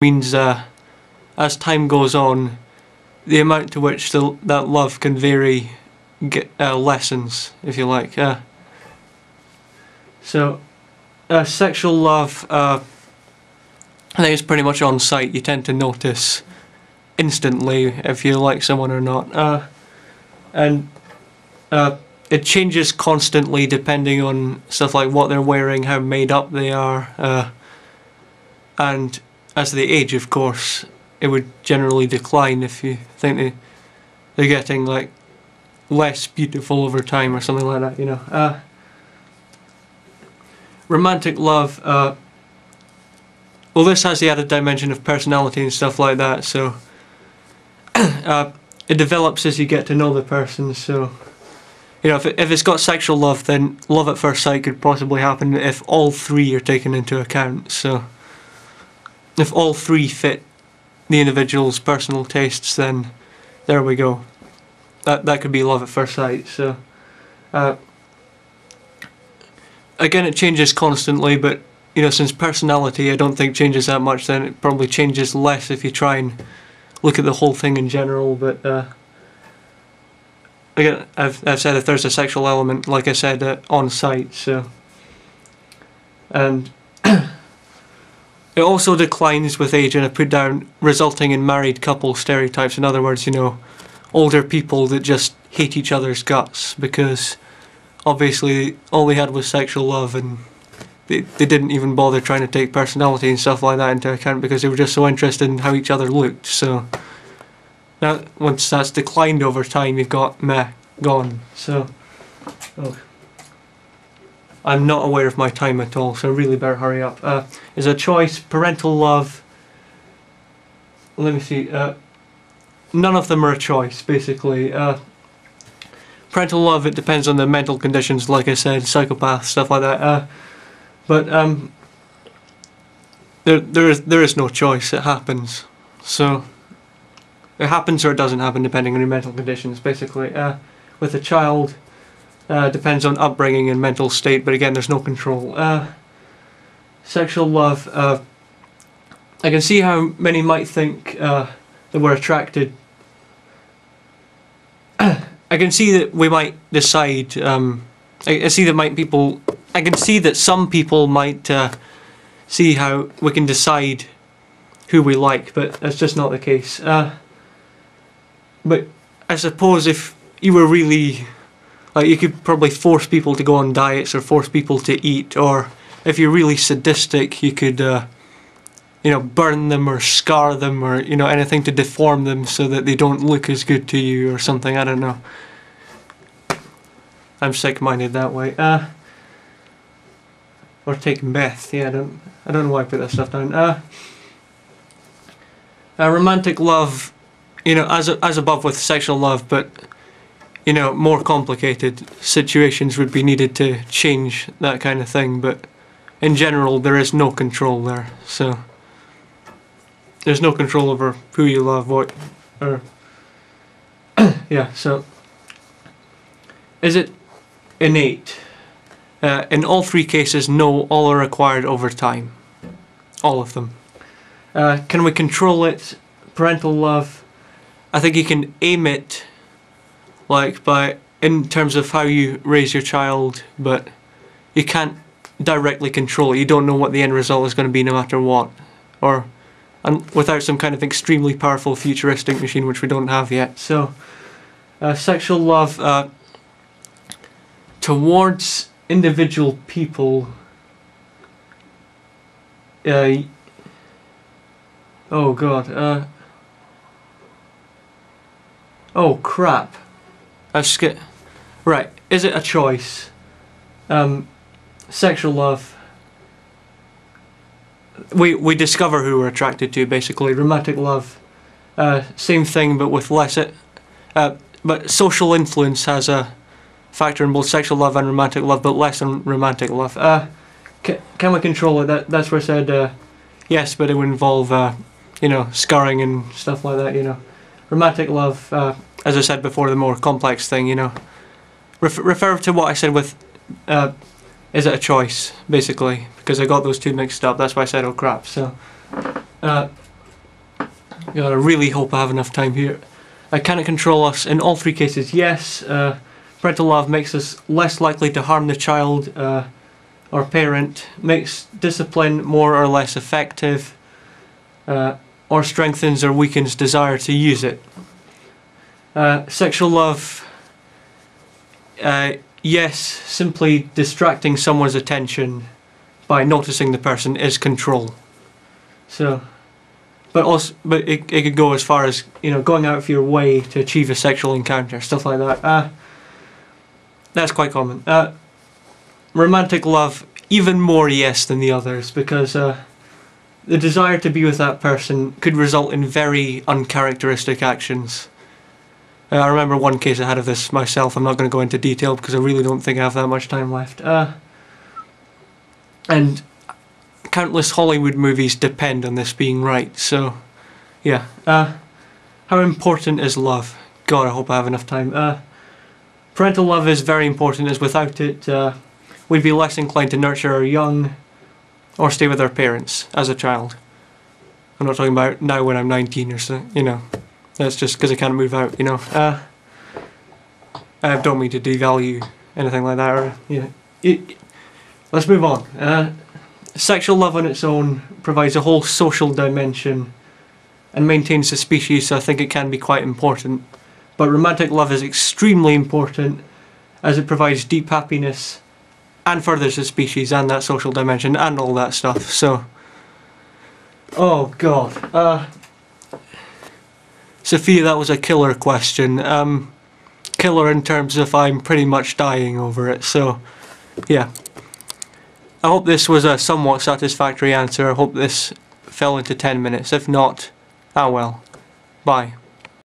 means as time goes on, the amount to which that love can vary lessens, if you like. So sexual love, I think it's pretty much on sight. You tend to notice instantly if you like someone or not, and it changes constantly depending on stuff like what they're wearing, how made up they are, and as they age, of course, it would generally decline if you think they're getting like less beautiful over time or something like that, you know. Romantic love, well, this has the added dimension of personality and stuff like that, so it develops as you get to know the person. So, you know, if it's got sexual love, then love at first sight could possibly happen if all three are taken into account. So if all three fit the individual's personal tastes, then there we go. That could be love at first sight. So again, it changes constantly, but you know, since personality I don't think changes that much, then it probably changes less if you try and look at the whole thing in general. But again, I've said if there's a sexual element, like I said, on site. So, and it also declines with age, and I put down resulting in married couple stereotypes. In other words, you know, older people that just hate each other's guts because obviously all they had was sexual love, and they didn't even bother trying to take personality and stuff like that into account because they were just so interested in how each other looked. So now, once that's declined over time, you've got meh, gone. So, oh. I'm not aware of my time at all, so I really better hurry up. Is a choice, parental love. Let me see. None of them are a choice, basically. Parental love, it depends on the mental conditions, like I said, psychopaths, stuff like that. But there is no choice. It happens. So it happens or it doesn't happen, depending on your mental conditions. Basically, with a child. Depends on upbringing and mental state, but again, there's no control. Sexual love, I can see how many might think that we're attracted. I can see that we might decide. I see that I can see that some people might see how we can decide who we like, but that's just not the case. But I suppose if you were really you could probably force people to go on diets or force people to eat, or if you're really sadistic, you could, you know, burn them or scar them or, you know, anything to deform them so that they don't look as good to you or something. I don't know. I'm sick-minded that way. Or take meth. Yeah, I don't know why I put that stuff down. Romantic love, you know, as above with sexual love, but you know, more complicated situations would be needed to change that kind of thing, but in general there is no control there. So there's no control over who you love, what, or yeah. So is it innate? In all three cases, no. All are acquired over time, all of them. Can we control it? Parental love, I think you can aim it, like in terms of how you raise your child, but you can't directly control it. You don't know what the end result is going to be no matter what, or without some kind of extremely powerful futuristic machine, which we don't have yet. So sexual love towards individual people, oh god, oh crap. Right, is it a choice? Sexual love. We discover who we're attracted to, basically. Romantic love, same thing, but with less. But social influence has a factor in both sexual love and romantic love, but less in romantic love. Can we control it? That's where I said yes, but it would involve you know, scarring and stuff like that. You know, romantic love. As I said before, the more complex thing, you know. Refer to what I said with, is it a choice, basically, because I got those two mixed up. That's why I said, oh crap. So, God, I really hope I have enough time here. Can it control us? In all three cases, yes. Parental love makes us less likely to harm the child or parent, makes discipline more or less effective, or strengthens or weakens desire to use it. Sexual love, yes, simply distracting someone's attention by noticing the person is control. So, but it could go as far as, you know, going out of your way to achieve a sexual encounter, stuff like that. That's quite common. Romantic love, even more yes than the others, because the desire to be with that person could result in very uncharacteristic actions. I remember one case I had of this myself. I'm not going to go into detail because I really don't think I have that much time left. And countless Hollywood movies depend on this being right, so yeah. How important is love? God, I hope I have enough time. Parental love is very important, as without it we'd be less inclined to nurture our young or stay with our parents as a child. I'm not talking about now when I'm 19 or so, you know. That's just because I can't move out, you know. I don't mean to devalue anything like that, or, you know. Let's move on. Sexual love on its own provides a whole social dimension and maintains the species, so I think it can be quite important. But romantic love is extremely important, as it provides deep happiness and furthers the species and that social dimension and all that stuff. So, oh god. Sofia, that was a killer question. Killer in terms of I'm pretty much dying over it, so yeah. I hope this was a somewhat satisfactory answer. I hope this fell into 10 minutes. If not, ah well. Bye.